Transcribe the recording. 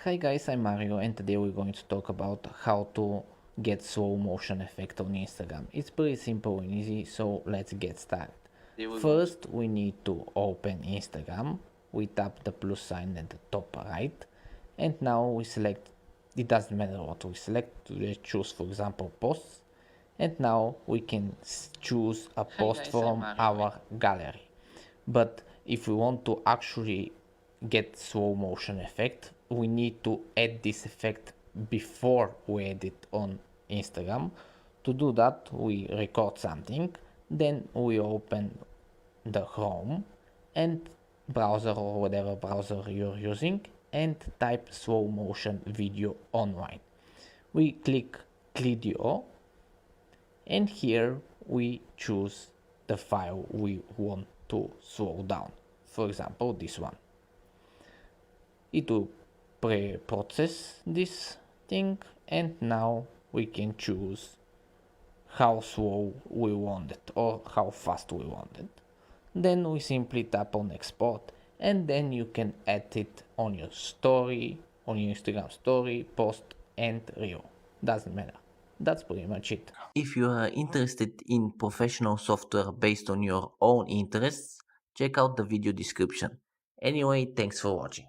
Hi guys, I'm Mario and today we're going to talk about how to get slow motion effect on Instagram. It's pretty simple and easy, so let's get started. First, we need to open Instagram. We tap the plus sign at the top right, and now we select, it doesn't matter what we select, we choose for example posts, and now we can choose a post from our gallery. But if we want to actually get slow motion effect, we need to add this effect before we add it on Instagram. To do that, we record something, then we open the Chrome and browser or whatever browser you're using and type slow motion video online. We click Clidio and here we choose the file we want to slow down, for example this one. It will pre-process this thing and now we can choose how slow we want it or how fast we want it. Then we simply tap on export and then you can add it on your story, on your Instagram story, post and reel. Doesn't matter. That's pretty much it. If you are interested in professional software based on your own interests, check out the video description. Anyway, thanks for watching.